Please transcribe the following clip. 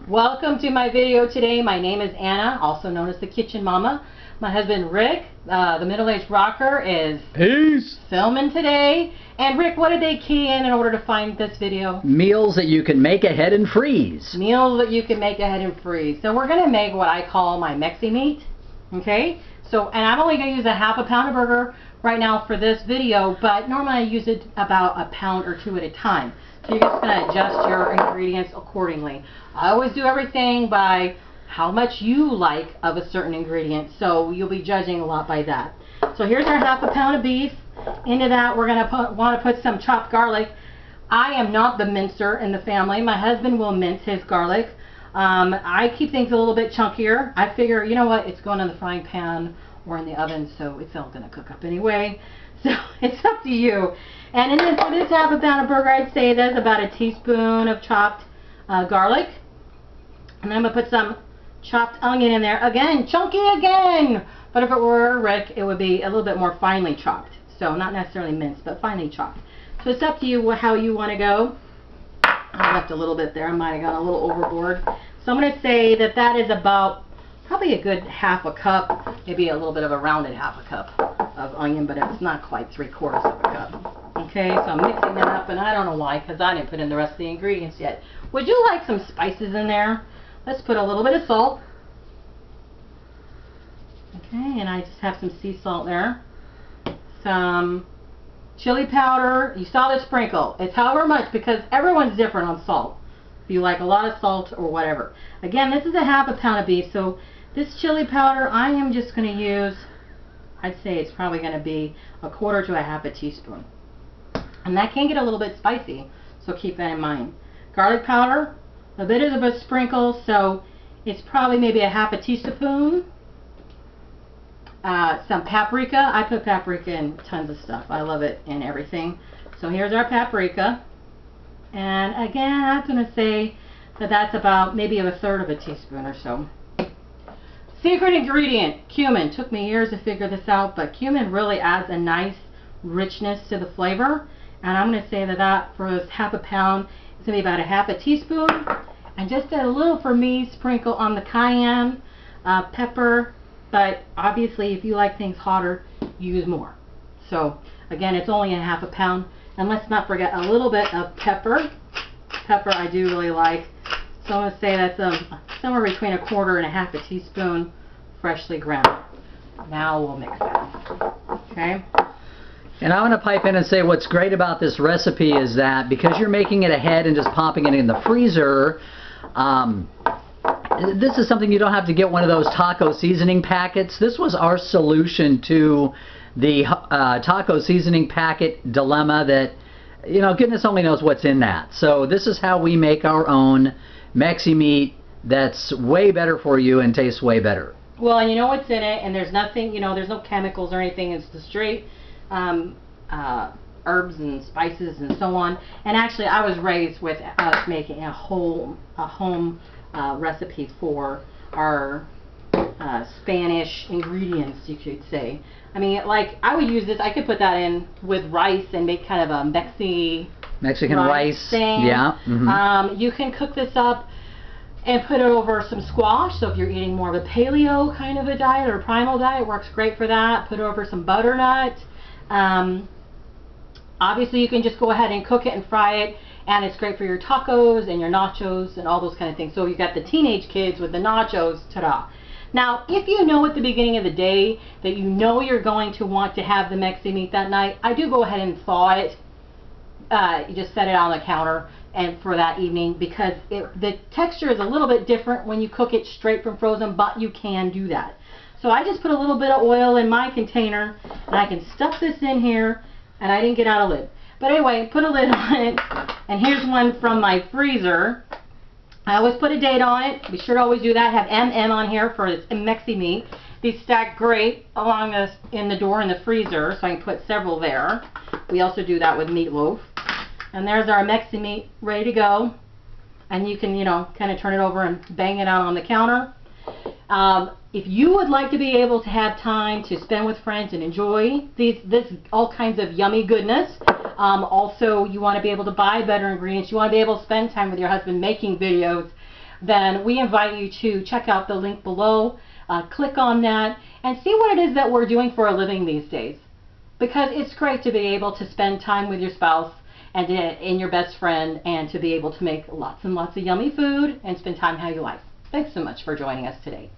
Welcome to my video today. My name is Anna, also known as the Kitchen Mama. My husband Rick, the middle-aged rocker, is filming today. And Rick, what did they key in order to find this video? Meals that you can make ahead and freeze. Meals that you can make ahead and freeze. So we're going to make what I call my Mexi-Meat. Okay? So, and I'm only going to use a half a pound of burger right now for this video, but normally I use it about a pound or two at a time. So you're just going to adjust your ingredients accordingly. I always do everything by how much you like of a certain ingredient, so you'll be judging a lot by that. So here's our half a pound of beef. Into that we're going to want to put some chopped garlic. I am not the mincer in the family. My husband will mince his garlic. I keep things a little bit chunkier. I figure, you know what, it's going in the frying pan or in the oven, so it's all going to cook up anyway. So it's up to you. And for this half a pound of burger, I'd say there's about a teaspoon of chopped garlic. And then I'm going to put some chopped onion in there. Again, chunky again! But if it were Rick, it would be a little bit more finely chopped. So not necessarily minced, but finely chopped. So it's up to you how you want to go. I left a little bit there. I might have gone a little overboard. So I'm going to say that that is about probably a good half a cup, maybe a little bit of a rounded half a cup of onion, but it's not quite 3/4 of a cup. Okay, so I'm mixing that up, and I don't know why, because I didn't put in the rest of the ingredients yet. Would you like some spices in there? Let's put a little bit of salt. Okay, and I just have some sea salt there. Some chili powder. You saw the sprinkle. It's however much, because everyone's different on salt. If you like a lot of salt or whatever. Again, this is a half a pound of beef, so this chili powder I am just going to use, I'd say it's probably going to be 1/4 to a half a teaspoon. And that can get a little bit spicy, so keep that in mind. Garlic powder, a bit of a sprinkle, so it's probably maybe a half a teaspoon. Some paprika. I put paprika in tons of stuff. I love it in everything. So here's our paprika. And again, I'm going to say that that's about maybe 1/3 of a teaspoon or so. Secret ingredient, cumin. Took me years to figure this out, but cumin really adds a nice richness to the flavor. And I'm going to say that for this half a pound, it's going to be about a half a teaspoon. And just a little, for me, sprinkle on the cayenne pepper. But obviously, if you like things hotter, use more. So again, it's only a half a pound. And let's not forget a little bit of pepper. Pepper I do really like. So I'm going to say that's somewhere between 1/4 and a half a teaspoon freshly ground. Now we'll mix that. Okay. And I want to pipe in and say what's great about this recipe is that because you're making it ahead and just popping it in the freezer, this is something you don't have to get one of those taco seasoning packets. This was our solution to the taco seasoning packet dilemma that, you know, goodness only knows what's in that. So this is how we make our own Mexi-Meat that's way better for you and tastes way better. Well, and you know what's in it, and there's nothing, you know, there's no chemicals or anything. It's the straight herbs and spices and so on. And actually, I was raised with us making a home recipe for our Spanish ingredients, you could say. I mean, like, I would use this, I could put that in with rice and make kind of a Mexican rice thing. Yeah. Mm-hmm. You can cook this up and put it over some squash. So if you're eating more of a paleo kind of a diet or a primal diet, it works great for that. Put it over some butternut. Obviously, you can just go ahead and cook it and fry it, and it's great for your tacos and your nachos and all those kind of things. So you got the teenage kids with the nachos, ta-da. Now, if you know at the beginning of the day that you know you're going to want to have the Mexi-Meat that night, I do go ahead and thaw it. You just set it on the counter and for that evening, because the texture is a little bit different when you cook it straight from frozen, but you can do that. So I just put a little bit of oil in my container, and I can stuff this in here, and I didn't get out a lid. But anyway, put a lid on it, and here's one from my freezer. I always put a date on it. Be sure to always do that. Have MM on here for this Mexi-Meat. These stack great along in the door in the freezer, so I can put several there. We also do that with meatloaf. And there's our Mexi-Meat ready to go. And you can, you know, kind of turn it over and bang it out on the counter. If you would like to be able to have time to spend with friends and enjoy this all kinds of yummy goodness, also you want to be able to buy better ingredients, you want to be able to spend time with your husband making videos, then we invite you to check out the link below, click on that, and see what it is that we're doing for a living these days. Because it's great to be able to spend time with your spouse and your best friend, and to be able to make lots and lots of yummy food and spend time how you like. Thanks so much for joining us today.